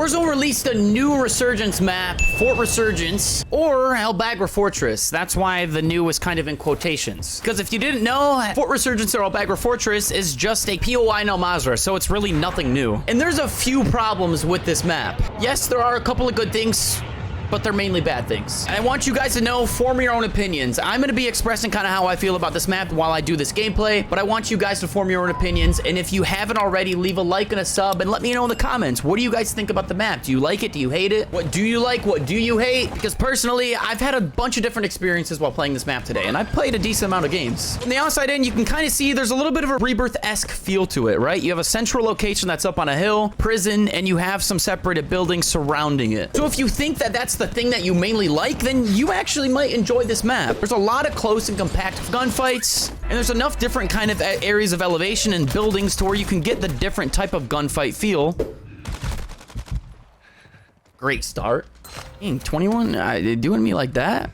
Warzone released a new Resurgence map, Fort Resurgence, or Albagra Fortress. That's why the new is kind of in quotations. Because if you didn't know, Fort Resurgence or Albagra Fortress is just a POI no Mazrah, so it's really nothing new. And there's a few problems with this map. Yes, there are a couple of good things, but they're mainly bad things. And I want you guys to know, form your own opinions. I'm gonna be expressing kind of how I feel about this map while I do this gameplay, but I want you guys to form your own opinions. And if you haven't already, leave a like and a sub and let me know in the comments. What do you guys think about the map? Do you like it? Do you hate it? What do you like? What do you hate? Because personally, I've had a bunch of different experiences while playing this map today, and I've played a decent amount of games. From the outside in, you can kind of see there's a little bit of a Rebirth-esque feel to it, right? You have a central location that's up on a hill, prison, and you have some separated buildings surrounding it. So if you think that that's the thing that you mainly like, then you actually might enjoy this map. There's a lot of close and compact gunfights, and there's enough different kind of areas of elevation and buildings to where you can get the different type of gunfight feel. Great start. Dang, 21, doing me like that?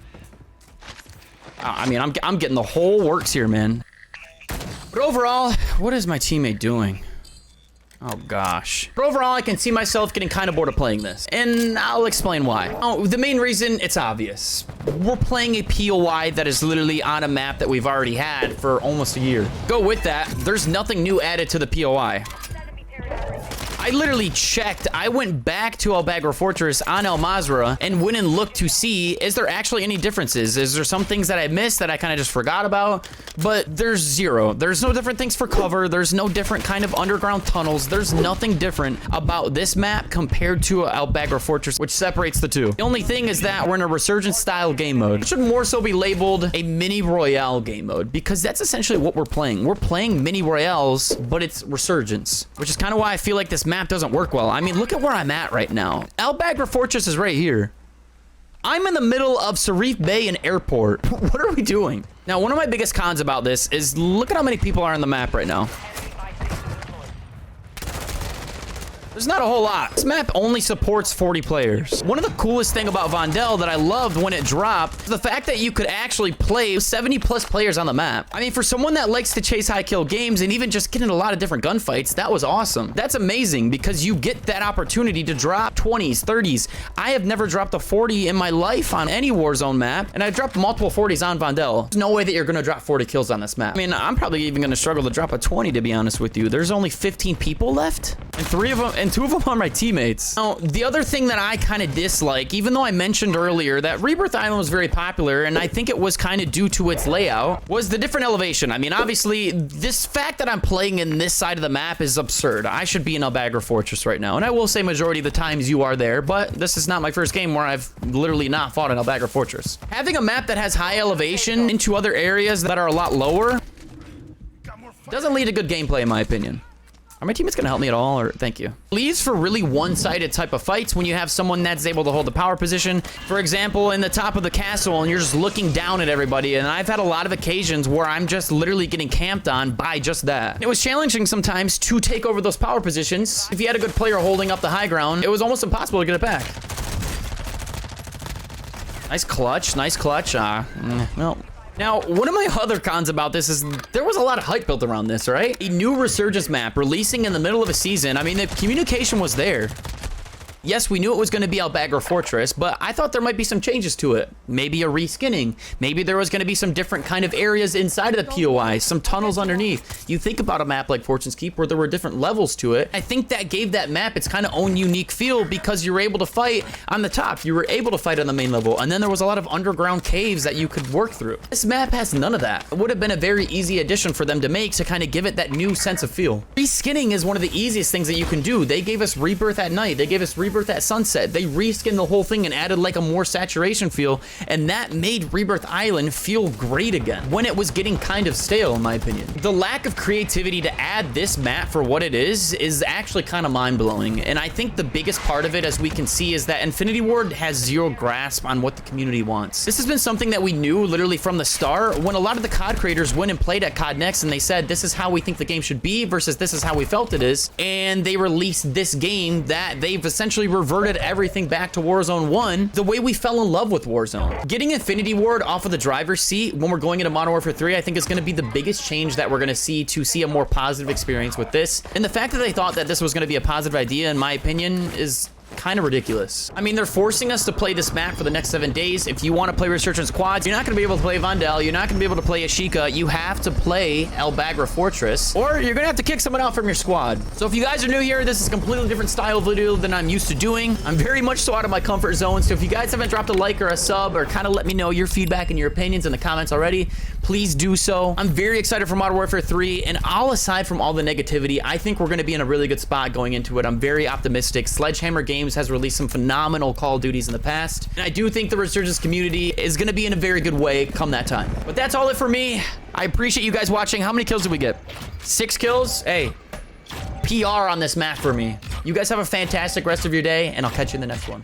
I mean, I'm getting the whole works here, man. But overall, what is my teammate doing? Oh gosh. But overall, I can see myself getting kind of bored of playing this, and I'll explain why. Oh, the main reason, it's obvious. We're playing a POI that is literally on a map that we've already had for almost a year. Go with that, there's nothing new added to the POI. I literally checked. I went back to Albagra Fortress on El Mazrah and went and looked to see, is there actually any differences? Is there some things that I missed that I kind of just forgot about? But there's zero. There's no different things for cover. There's no different kind of underground tunnels. There's nothing different about this map compared to Albagra Fortress, which separates the two. The only thing is that we're in a Resurgence style game mode. It should more so be labeled a mini royale game mode, because that's essentially what we're playing. We're playing mini royales, but it's Resurgence, which is kind of why I feel like this map doesn't work well. I mean, look at where I'm at right now. Albagra Fortress is right here. I'm in the middle of Sharif Bay and Airport. What are we doing? Now, one of my biggest cons about this is look at how many people are on the map right now. There's not a whole lot. This map only supports 40 players. One of the coolest thing about Vondel that I loved when it dropped is the fact that you could actually play 70 plus players on the map. I mean, for someone that likes to chase high kill games and even just get in a lot of different gunfights, that was awesome. That's amazing because you get that opportunity to drop 20s, 30s. I have never dropped a 40 in my life on any Warzone map, and I've dropped multiple 40s on Vondel. There's no way that you're gonna drop 40 kills on this map. I mean, I'm probably even gonna struggle to drop a 20, to be honest with you. There's only 15 people left, and two of them are my teammates. Now, the other thing that I kind of dislike, even though I mentioned earlier that Rebirth Island was very popular, and I think it was kind of due to its layout, was the different elevation. I mean, obviously, this fact that I'm playing in this side of the map is absurd. I should be in Albagra Fortress right now, and I will say majority of the times you are there, but this is not my first game where I've literally not fought in Albagra Fortress. Having a map that has high elevation into other areas that are a lot lower doesn't lead to good gameplay, in my opinion. Are my teammates gonna help me at all, or thank you? Leaves for really one-sided type of fights when you have someone that's able to hold the power position. For example, in the top of the castle, and you're just looking down at everybody, and I've had a lot of occasions where I'm just literally getting camped on by just that. It was challenging sometimes to take over those power positions. If you had a good player holding up the high ground, it was almost impossible to get it back. Nice clutch, nice clutch. Well. Now, one of my other cons about this is there was a lot of hype built around this, right? A new Resurgence map releasing in the middle of a season. I mean, the communication was there. Yes, we knew it was going to be Albagra Fortress, but I thought there might be some changes to it. Maybe a reskinning. Maybe there was going to be some different kind of areas inside of the POI, some tunnels underneath. You think about a map like Fortune's Keep where there were different levels to it. I think that gave that map its kind of own unique feel because you were able to fight on the top. You were able to fight on the main level, and then there was a lot of underground caves that you could work through. This map has none of that. It would have been a very easy addition for them to make to kind of give it that new sense of feel. Reskinning is one of the easiest things that you can do. They gave us Rebirth at night. They gave us Rebirth at sunset. They reskinned the whole thing and added like a more saturation feel, and that made Rebirth Island feel great again when it was getting kind of stale, in my opinion. The lack of creativity to add this map for what it is actually kind of mind-blowing, and I think the biggest part of it, as we can see, is that Infinity Ward has zero grasp on what the community wants. This has been something that we knew literally from the start when a lot of the COD creators went and played at COD Next, and they said, this is how we think the game should be versus this is how we felt it is, and they released this game that they've essentially reverted everything back to Warzone 1, the way we fell in love with Warzone. Getting Infinity Ward off of the driver's seat when we're going into Modern Warfare 3, I think is going to be the biggest change that we're going to see a more positive experience with this. And the fact that they thought that this was going to be a positive idea, in my opinion, is kind of ridiculous. I mean, they're forcing us to play this map for the next 7 days. If you want to play Resurgence squads, you're not going to be able to play Vandal. You're not going to be able to play Ashika. You have to play El Bagra Fortress, or you're going to have to kick someone out from your squad. So if you guys are new here, this is a completely different style of video than I'm used to doing. I'm very much so out of my comfort zone. So if you guys haven't dropped a like or a sub or kind of let me know your feedback and your opinions in the comments already, please do so. I'm very excited for Modern Warfare 3, and all aside from all the negativity, I think we're going to be in a really good spot going into it. I'm very optimistic. Sledgehammer Games has released some phenomenal Call of Duties in the past, and I do think the Resurgence community is going to be in a very good way come that time. But that's all it for me. I appreciate you guys watching. How many kills did we get? 6 kills? Hey, PR on this map for me. You guys have a fantastic rest of your day, and I'll catch you in the next one.